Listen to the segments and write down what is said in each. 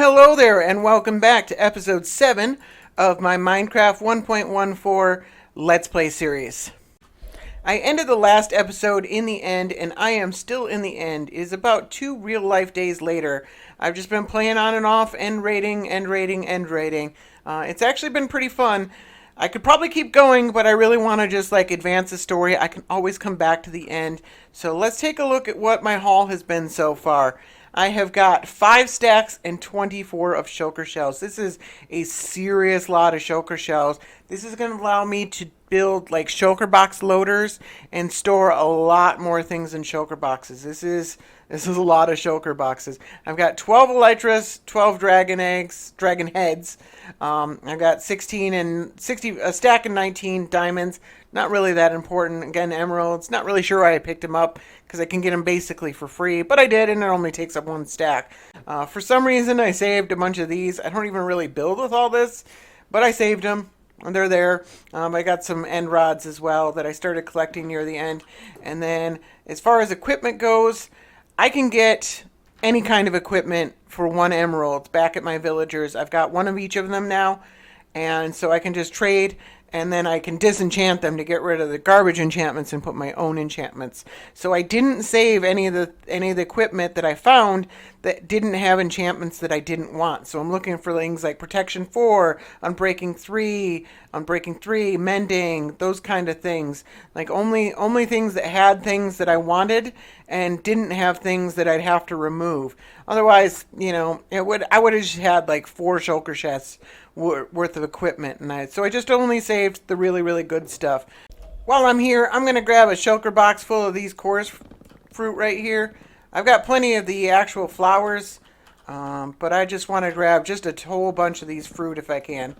hello there, and welcome back to episode 7 of my Minecraft 1.14 Let's Play series. I ended the last episode in the end, and I am still in the end. It is about 2 real-life days later. I've just been playing on and off, end rating. It's actually been pretty fun. I could probably keep going, but I really want to just advance the story. I can always come back to the end. So let's take a look at what my haul has been so far. I have got 5 stacks and 24 of shulker shells. This is a serious lot of shulker shells. This is going to allow me to build shulker box loaders and store a lot more things in shulker boxes. This is a lot of shulker boxes. I've got 12 elytras, 12 dragon heads. I've got 16 and 60, a stack and 19 diamonds. Not really that important. Again, emeralds. Not really sure why I picked them up, because I can get them basically for free. But I did, and it only takes up 1 stack. For some reason, I saved a bunch of these. I don't even really build with all this, but I saved them, and they're there. I got some end rods as well that I started collecting near the end. And then, as far as equipment goes, I can get any kind of equipment for 1 emerald back at my villagers. I've got 1 of each of them now, and so I can just trade, and then I can disenchant them to get rid of the garbage enchantments and put my own enchantments. So I didn't save any of the equipment that I found that didn't have enchantments that I didn't want. So I'm looking for things like Protection 4, Unbreaking 3, Mending, those kind of things. Only things that had things that I wanted and didn't have things that I'd have to remove. Otherwise, I would have just had 4 shulker chests worth of equipment, and so I just only saved the really, really good stuff. While I'm here, I'm going to grab a shulker box full of these chorus fruit right here. I've got plenty of the actual flowers, but I just want to grab just a whole bunch of these fruit if I can.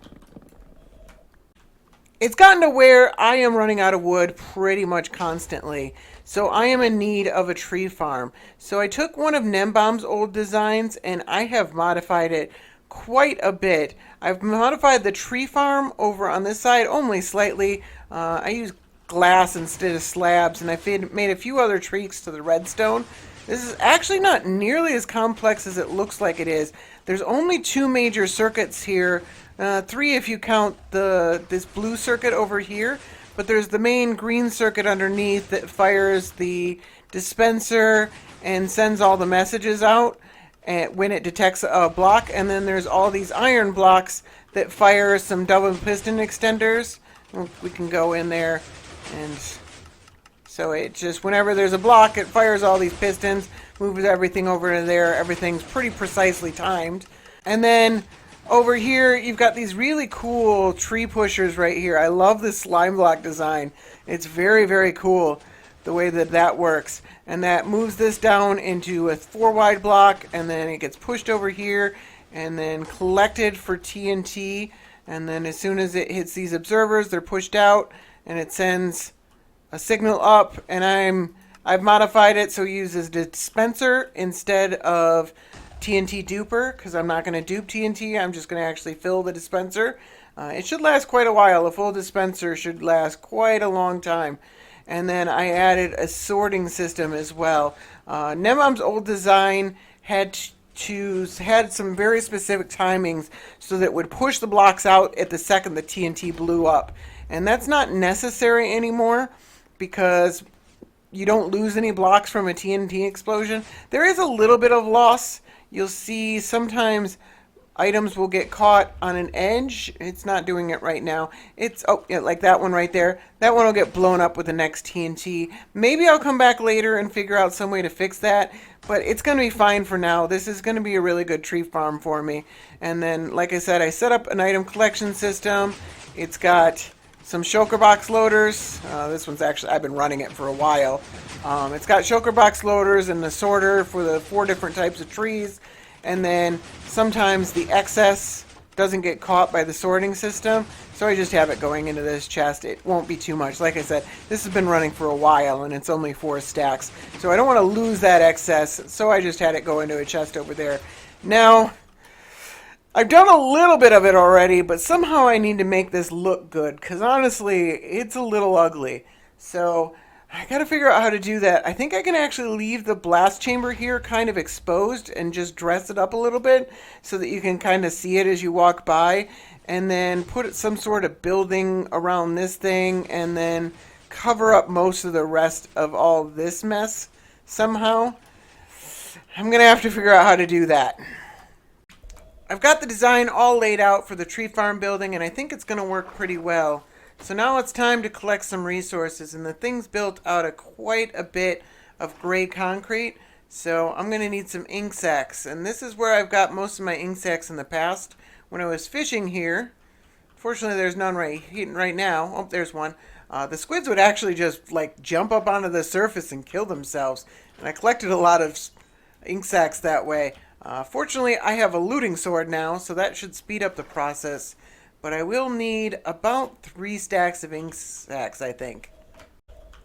It's gotten to where I am running out of wood pretty much constantly, so I am in need of a tree farm. So I took one of Nembom's old designs, and I have modified it quite a bit. I've modified the tree farm over on this side only slightly. I use glass instead of slabs, and I've made a few other tweaks to the redstone. This is actually not nearly as complex as it looks like it is. There's only 2 major circuits here, 3 if you count this blue circuit over here, but there's the main green circuit underneath that fires the dispenser and sends all the messages out when it detects a block, and then there's all these iron blocks that fire some double piston extenders. We can go in there, and so it just, whenever there's a block, it fires all these pistons, moves everything over to there. Everything's pretty precisely timed. And then over here, you've got these really cool tree pushers right here. I love this slime block design. It's very, very cool the way that works. And that moves this down into a 4 wide block, and then it gets pushed over here and then collected for TNT. And then as soon as it hits these observers, they're pushed out, and it sends a signal up. And I've modified it so it uses dispenser instead of TNT duper, because I'm not going to dupe TNT. I'm just going to actually fill the dispenser. It should last quite a while. A full dispenser should last quite a long time. And then I added a sorting system as well. Nembom's old design had some very specific timings so that it would push the blocks out at the second the TNT blew up. And that's not necessary anymore, because you don't lose any blocks from a TNT explosion. There is a little bit of loss. You'll see sometimes items will get caught on an edge. It's not doing it right now. Like that one right there. That one will get blown up with the next TNT. Maybe I'll come back later and figure out some way to fix that, but it's going to be fine for now. This is going to be a really good tree farm for me. And then, like I said, I set up an item collection system. It's got some shulker box loaders. This one's actually, I've been running it for a while. It's got shulker box loaders and the sorter for the 4 different types of trees. And then sometimes the excess doesn't get caught by the sorting system, so I just have it going into this chest. It won't be too much. Like I said, this has been running for a while, and it's only 4 stacks, so I don't want to lose that excess, so I just had it go into a chest over there. Now, I've done a little bit of it already, but somehow I need to make this look good, because honestly, it's a little ugly. So I gotta figure out how to do that. I think I can actually leave the blast chamber here kind of exposed and just dress it up a little bit so that you can kind of see it as you walk by, and then put some sort of building around this thing, and then cover up most of the rest of all this mess somehow. I'm gonna have to figure out how to do that. I've got the design all laid out for the tree farm building, and I think it's gonna work pretty well. So now it's time to collect some resources, and the thing's built out of quite a bit of gray concrete, so I'm going to need some ink sacs, and this is where I've got most of my ink sacs in the past. When I was fishing here, fortunately there's none right now. Oh, there's one. The squids would actually just like jump up onto the surface and kill themselves, and I collected a lot of ink sacs that way. Fortunately, I have a looting sword now, so that should speed up the process. But I will need about 3 stacks of ink sacs, I think.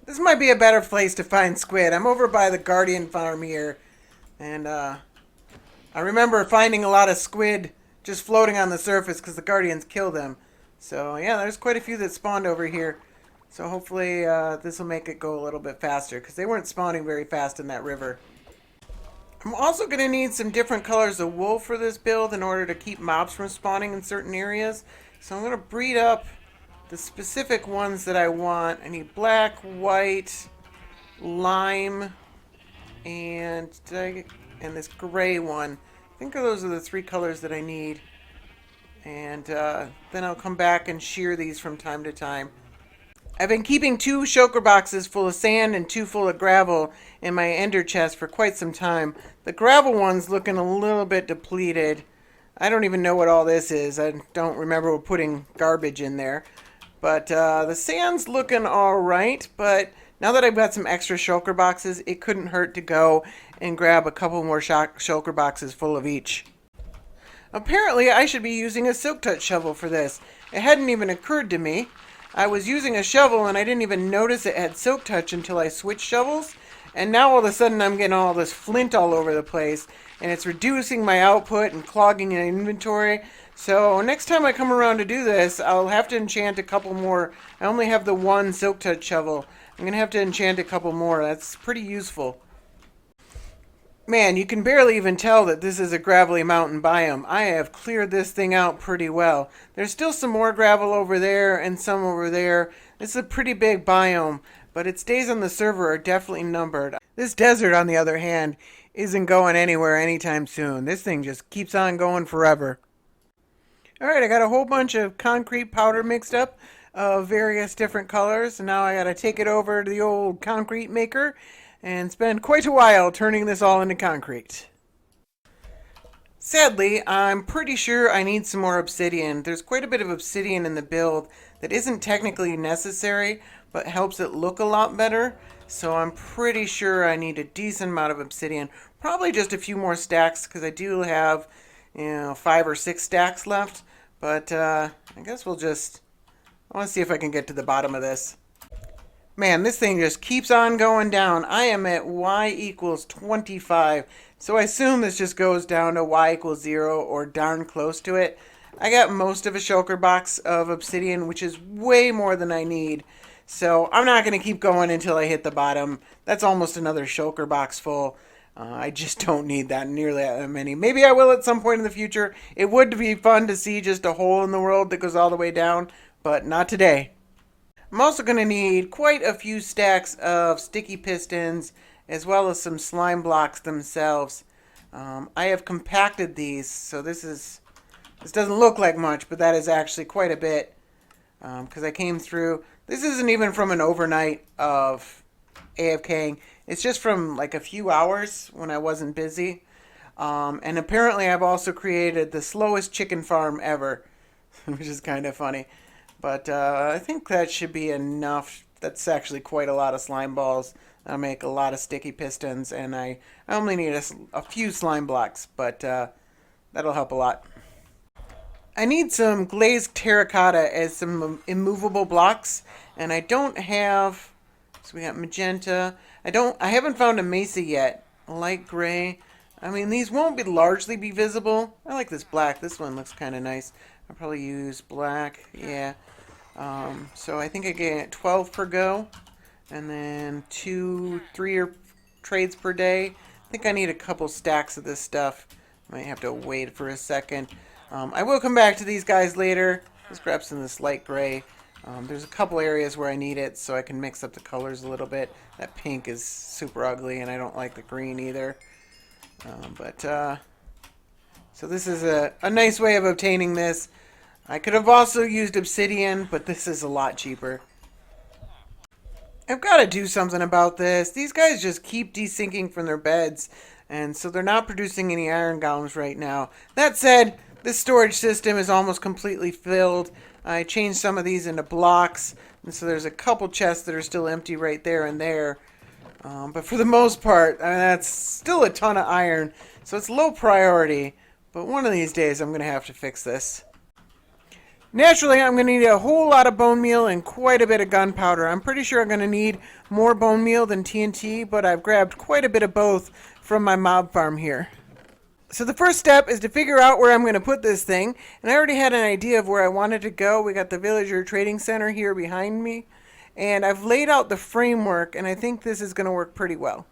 This might be a better place to find squid. I'm over by the Guardian farm here, and I remember finding a lot of squid just floating on the surface because the Guardians kill them. So yeah, there's quite a few that spawned over here. So hopefully this will make it go a little bit faster, because they weren't spawning very fast in that river. I'm also going to need some different colors of wool for this build in order to keep mobs from spawning in certain areas. So I'm going to breed up the specific ones that I want. I need black, white, lime, and this gray one. I think those are the 3 colors that I need. And then I'll come back and shear these from time to time. I've been keeping 2 shulker boxes full of sand and 2 full of gravel in my ender chest for quite some time. The gravel one's looking a little bit depleted. I don't even know what all this is. I don't remember putting garbage in there. But the sand's looking alright, but now that I've got some extra shulker boxes, it couldn't hurt to go and grab a couple more shulker boxes full of each. Apparently, I should be using a silk touch shovel for this. It hadn't even occurred to me. I was using a shovel and I didn't even notice it had silk touch until I switched shovels. And now all of a sudden I'm getting all this flint all over the place, and it's reducing my output and clogging an inventory. So next time I come around to do this, I'll have to enchant a couple more. I only have the 1 silk touch shovel. I'm going to have to enchant a couple more. That's pretty useful. Man, you can barely even tell that this is a gravelly mountain biome. I have cleared this thing out pretty well. There's still some more gravel over there and some over there. This is a pretty big biome, but its days on the server are definitely numbered. This desert, on the other hand, isn't going anywhere anytime soon. This thing just keeps on going forever. Alright, I got a whole bunch of concrete powder mixed up of various different colors. And now I got to take it over to the old concrete maker and spend quite a while turning this all into concrete. Sadly, I'm pretty sure I need some more obsidian. There's quite a bit of obsidian in the build that isn't technically necessary, but helps it look a lot better. So I'm pretty sure I need a decent amount of obsidian. Probably just a few more stacks, because I do have, 5 or 6 stacks left. But I guess I want to see if I can get to the bottom of this. Man, this thing just keeps on going down. I am at y equals 25. So I assume this just goes down to y equals 0 or darn close to it. I got most of a shulker box of obsidian, which is way more than I need. So I'm not going to keep going until I hit the bottom. That's almost another shulker box full. I just don't need that nearly that many. Maybe I will at some point in the future. It would be fun to see just a hole in the world that goes all the way down, but not today. I'm also going to need quite a few stacks of sticky pistons, as well as some slime blocks themselves. I have compacted these, so this doesn't look like much, but that is actually quite a bit, because I came through. This isn't even from an overnight of AFKing. It's just from like a few hours when I wasn't busy. And apparently I've also created the slowest chicken farm ever, which is kind of funny. But I think that should be enough. That's actually quite a lot of slime balls. I'll make a lot of sticky pistons, and I only need a few slime blocks, but that'll help a lot. I need some glazed terracotta as some immovable blocks, and I don't have. So we got magenta. I haven't found a mesa yet. Light gray. I mean, these won't largely be visible. I like this black. This one looks kind of nice. I'll probably use black. Yeah. So I think I get 12 per go. and then 3 trades per day. I think I need a couple stacks of this stuff. Might have to wait for a second. I will come back to these guys later. Let's grab some of this light gray. There's a couple areas where I need it so I can mix up the colors a little bit. That pink is super ugly and I don't like the green either. So this is a nice way of obtaining this. I could have also used obsidian, but this is a lot cheaper. I've got to do something about this. These guys just keep desyncing from their beds, and so they're not producing any iron golems right now. That said, this storage system is almost completely filled. I changed some of these into blocks, and so there's a couple chests that are still empty right there and there. But for the most part, I mean, that's still a ton of iron, so it's low priority. But one of these days, I'm going to have to fix this. Naturally, I'm going to need a whole lot of bone meal and quite a bit of gunpowder. I'm pretty sure I'm going to need more bone meal than TNT, but I've grabbed quite a bit of both from my mob farm here. So the first step is to figure out where I'm going to put this thing, and I already had an idea of where I wanted to go. We got the Villager Trading Center here behind me, and I've laid out the framework, and I think this is going to work pretty well.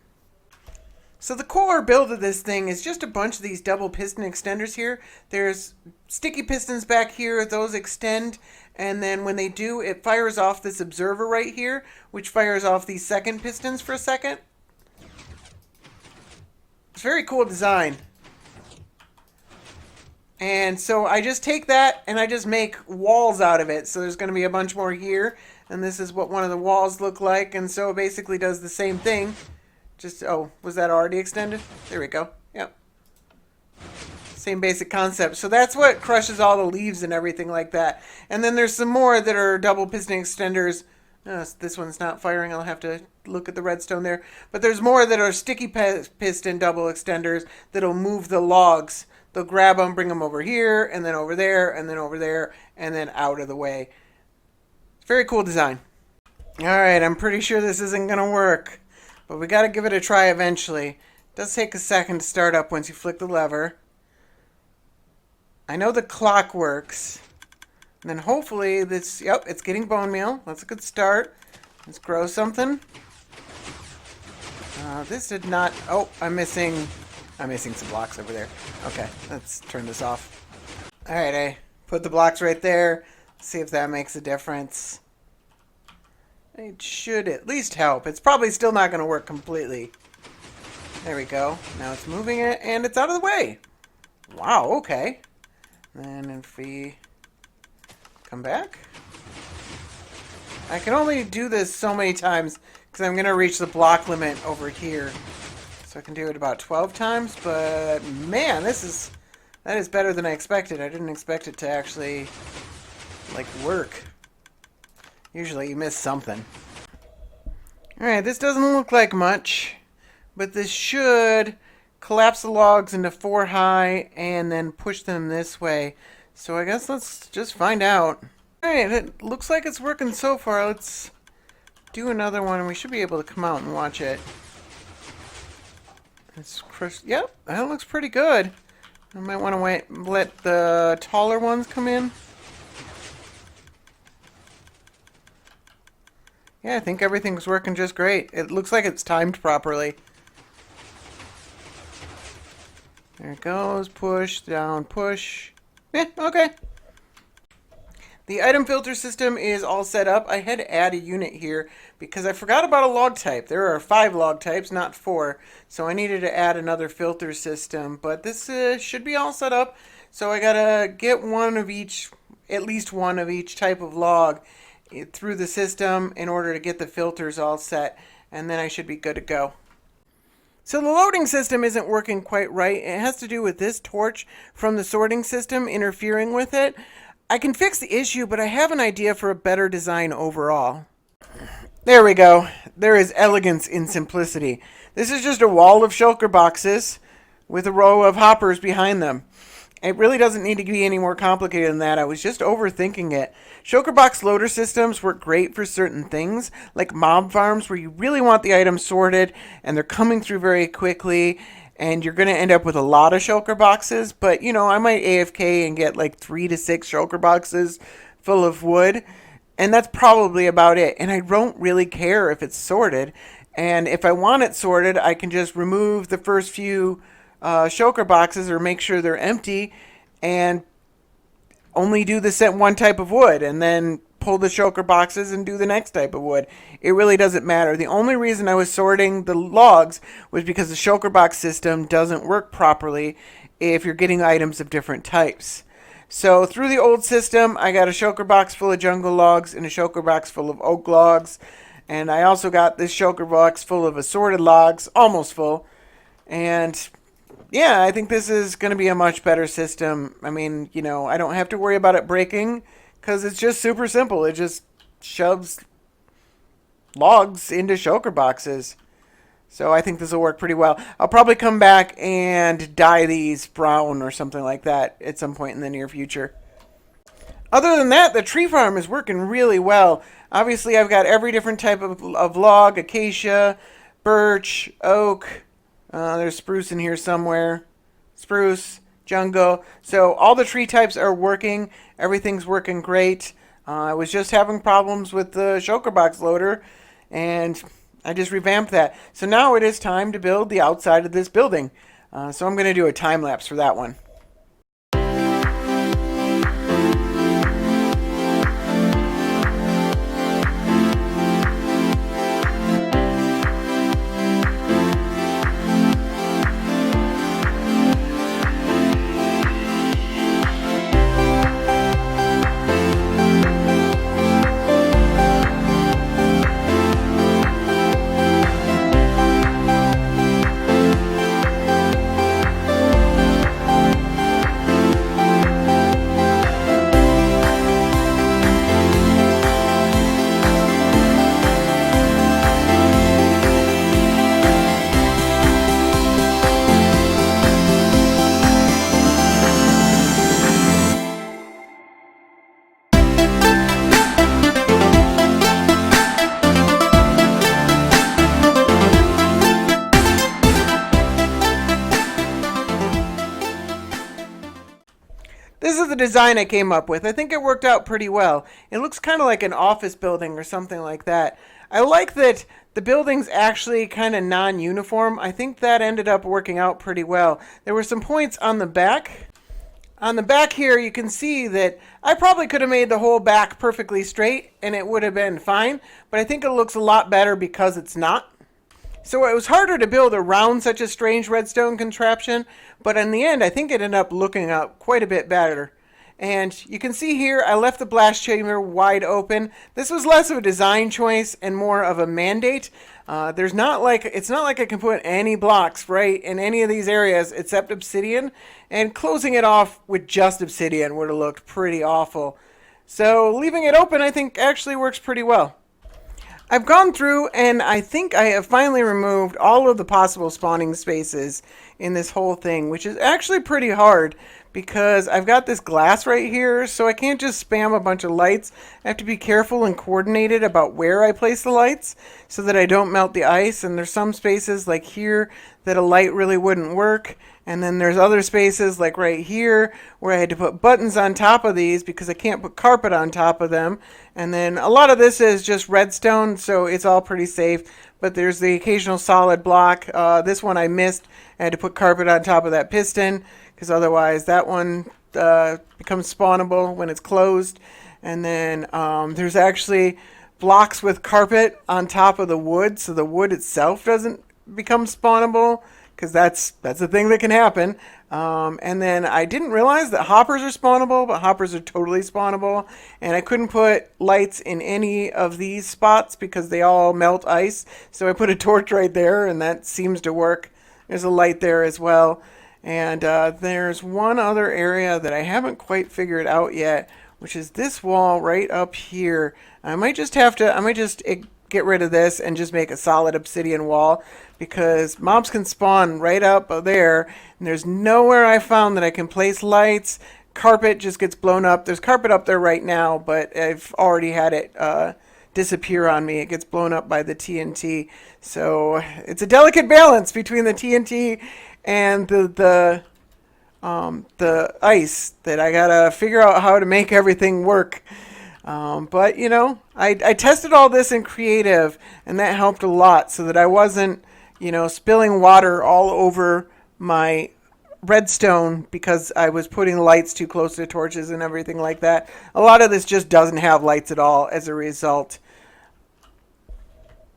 So the core build of this thing is just a bunch of these double piston extenders here. There's sticky pistons back here, those extend, and then when they do, it fires off this observer right here, which fires off these second pistons for a second. It's a very cool design. And so I just take that and I just make walls out of it. So there's going to be a bunch more here, and this is what one of the walls look like, and so it basically does the same thing. Just, oh, was that already extended? There we go. Yep. Same basic concept. So that's what crushes all the leaves and everything like that. And then there's some more that are double piston extenders. This one's not firing. I'll have to look at the redstone there. But there's more that are sticky piston double extenders that'll move the logs. They'll grab them, bring them over here, and then over there, and then over there, and then out of the way. It's a very cool design. All right, I'm pretty sure this isn't going to work. But we got to give it a try eventually. It does take a second to start up once you flick the lever. I know the clock works. And then hopefully this, yep, it's getting bone meal. That's a good start. Let's grow something. This did not, oh, I'm missing some blocks over there. Okay, let's turn this off. All right, I put the blocks right there. Let's see if that makes a difference. It should at least help. It's probably still not going to work completely. There we go. Now it's moving it, and it's out of the way. Wow, okay. Then if we come back. I can only do this so many times because I'm going to reach the block limit over here. So I can do it about 12 times, but man, that is better than I expected. I didn't expect it to actually, like, work. Usually you miss something. Alright, this doesn't look like much, but this should collapse the logs into 4 high and then push them this way. So I guess let's just find out. Alright, it looks like it's working so far. Let's do another one and we should be able to come out and watch it. Yep, that looks pretty good. I might want to let the taller ones come in. Yeah, I think everything's working just great. It looks like it's timed properly. There it goes. Push, down, push. Yeah, okay. The item filter system is all set up. I had to add a unit here because I forgot about a log type. There are 5 log types, not 4. So I needed to add another filter system. But this should be all set up. So I gotta get one of each, at least one of each type of log through the system in order to get the filters all set, and then I should be good to go. So the loading system isn't working quite right. It has to do with this torch from the sorting system interfering with it. I can fix the issue, but I have an idea for a better design overall. There we go. There is elegance in simplicity. This is just a wall of shulker boxes with a row of hoppers behind them. It really doesn't need to be any more complicated than that. I was just overthinking it. Shulker box loader systems work great for certain things, like mob farms where you really want the items sorted and they're coming through very quickly and you're going to end up with a lot of shulker boxes. But, you know, I might AFK and get like 3 to 6 shulker boxes full of wood. And that's probably about it. And I don't really care if it's sorted. And if I want it sorted, I can just remove the first few shulker boxes or make sure they're empty and only do the set one type of wood and then pull the shulker boxes and do the next type of wood. It really doesn't matter. The only reason I was sorting the logs was because the shulker box system doesn't work properly if you're getting items of different types. So through the old system, I got a shulker box full of jungle logs and a shulker box full of oak logs. And I also got this shulker box full of assorted logs, almost full. And yeah, I think this is going to be a much better system. I mean, you know, I don't have to worry about it breaking because it's just super simple. It just shoves logs into shulker boxes. So I think this will work pretty well. I'll probably come back and dye these brown or something like that at some point in the near future. Other than that, the tree farm is working really well. Obviously, I've got every different type of log: acacia, birch, oak. There's spruce in here somewhere. Spruce, jungle. So all the tree types are working. Everything's working great. I was just having problems with the shulker box loader, and I just revamped that. So now it is time to build the outside of this building. So I'm going to do a time lapse for that one. This is the design I came up with. I think it worked out pretty well. It looks kind of like an office building or something like that. I like that the building's actually kind of non-uniform. I think that ended up working out pretty well. There were some points on the back. On the back here, you can see that I probably could have made the whole back perfectly straight and it would have been fine, but I think it looks a lot better because it's not. So it was harder to build around such a strange redstone contraption, but in the end, I think it ended up looking out quite a bit better. And you can see here, I left the blast chamber wide open. This was less of a design choice and more of a mandate. It's not like I can put any blocks right in any of these areas except obsidian, and closing it off with just obsidian would have looked pretty awful. So leaving it open, I think, actually works pretty well. I've gone through and I think I have finally removed all of the possible spawning spaces in this whole thing, which is actually pretty hard because I've got this glass right here, so I can't just spam a bunch of lights. I have to be careful and coordinated about where I place the lights so that I don't melt the ice. And there's some spaces like here that a light really wouldn't work. And then there's other spaces like right here where I had to put buttons on top of these because I can't put carpet on top of them. And then a lot of this is just redstone, so it's all pretty safe. But there's the occasional solid block. This one I missed. I had to put carpet on top of that piston because otherwise that one becomes spawnable when it's closed. And then there's actually blocks with carpet on top of the wood, so the wood itself doesn't become spawnable, because that's a thing that can happen. And then I didn't realize that hoppers are spawnable, but hoppers are totally spawnable. And I couldn't put lights in any of these spots because they all melt ice. So I put a torch right there, and that seems to work. There's a light there as well. And there's one other area that I haven't quite figured out yet, which is this wall right up here. I might just get rid of this and just make a solid obsidian wall, because mobs can spawn right up there, and there's nowhere I found that I can place lights. Carpet just gets blown up. There's carpet up there right now, but I've already had it disappear on me. It gets blown up by the TNT. So it's a delicate balance between the TNT and the ice that I gotta figure out how to make everything work. But, I tested all this in creative, and that helped a lot so that I wasn't, spilling water all over my redstone because I was putting lights too close to torches and everything like that. A lot of this just doesn't have lights at all as a result.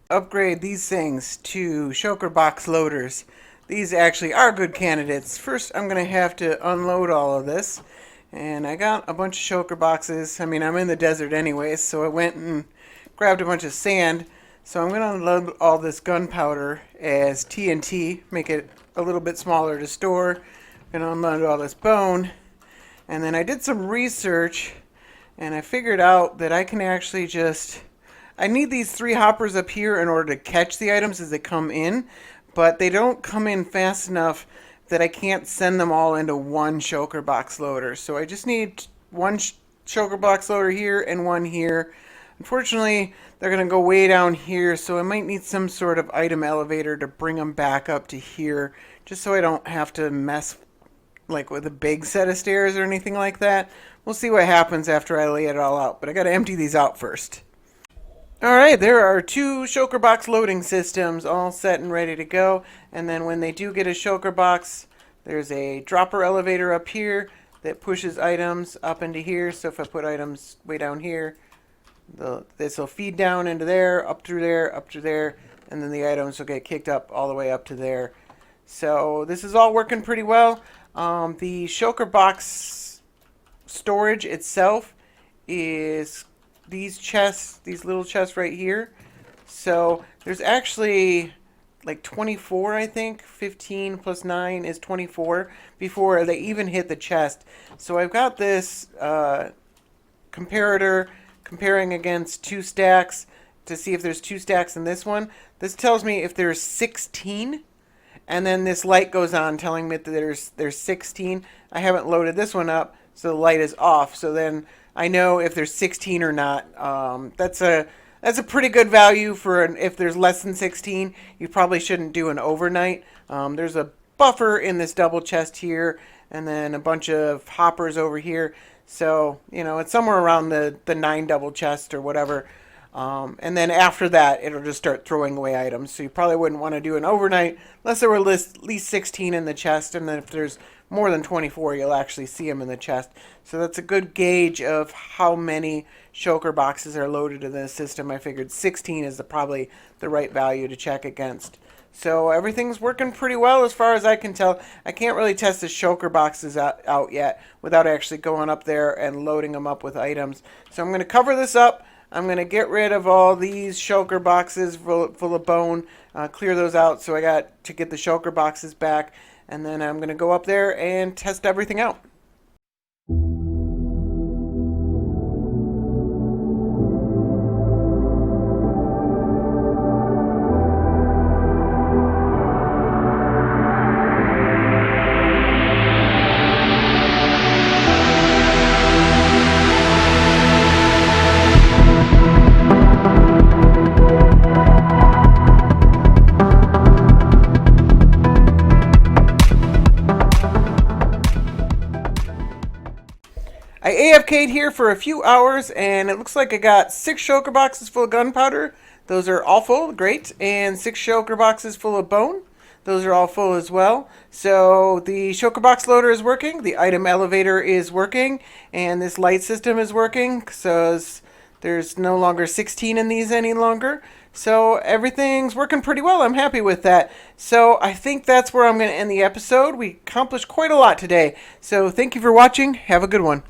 Upgrade these things to shulker box loaders. These actually are good candidates. First, I'm going to have to unload all of this. And I got a bunch of shulker boxes. I mean, I'm in the desert anyways, so I went and grabbed a bunch of sand. So I'm going to unload all this gunpowder as TNT, make it a little bit smaller to store. I'm going to unload all this bone. And then I did some research, and I figured out that I can actually I need these 3 hoppers up here in order to catch the items as they come in, but they don't come in fast enough that I can't send them all into one shulker box loader. So I just need one shulker box loader here and one here. Unfortunately, they're going to go way down here, so I might need some sort of item elevator to bring them back up to here, just so I don't have to mess like with a big set of stairs or anything like that. We'll see what happens after I lay it all out, but I got to empty these out first. Alright, there are 2 shulker box loading systems all set and ready to go. And then when they do get a shulker box, there's a dropper elevator up here that pushes items up into here. So if I put items way down here, this will feed down into there, up through there, and then the items will get kicked up all the way up to there. So this is all working pretty well. The shulker box storage itself is these chests, these little chests right here. So there's actually like 24, I think. 15 plus 9 is 24 before they even hit the chest. So I've got this comparator comparing against 2 stacks to see if there's 2 stacks in this one. This tells me if there's 16, and then this light goes on telling me that there's 16. I haven't loaded this one up, so the light is off. So then I know if there's 16 or not. That's a pretty good value for if there's less than 16. You probably shouldn't do an overnight. There's a buffer in this double chest here, and then a bunch of hoppers over here. So it's somewhere around the 9 double chest or whatever. And then after that, it'll just start throwing away items. So you probably wouldn't want to do an overnight unless there were at least 16 in the chest. And then if there's more than 24, you'll actually see them in the chest. So that's a good gauge of how many shulker boxes are loaded in this system. I figured 16 is probably the right value to check against. So everything's working pretty well as far as I can tell. I can't really test the shulker boxes out yet without actually going up there and loading them up with items. So I'm going to cover this up. I'm going to get rid of all these shulker boxes full of bone, clear those out so I got to get the shulker boxes back, and then I'm going to go up there and test everything out. I AFK'd here for a few hours, and it looks like I got 6 shulker boxes full of gunpowder. Those are all full, great. And 6 shulker boxes full of bone. Those are all full as well. So the shulker box loader is working, the item elevator is working, and this light system is working, so there's no longer 16 in these any longer. So everything's working pretty well. I'm happy with that. So I think that's where I'm going to end the episode. We accomplished quite a lot today. So thank you for watching. Have a good one.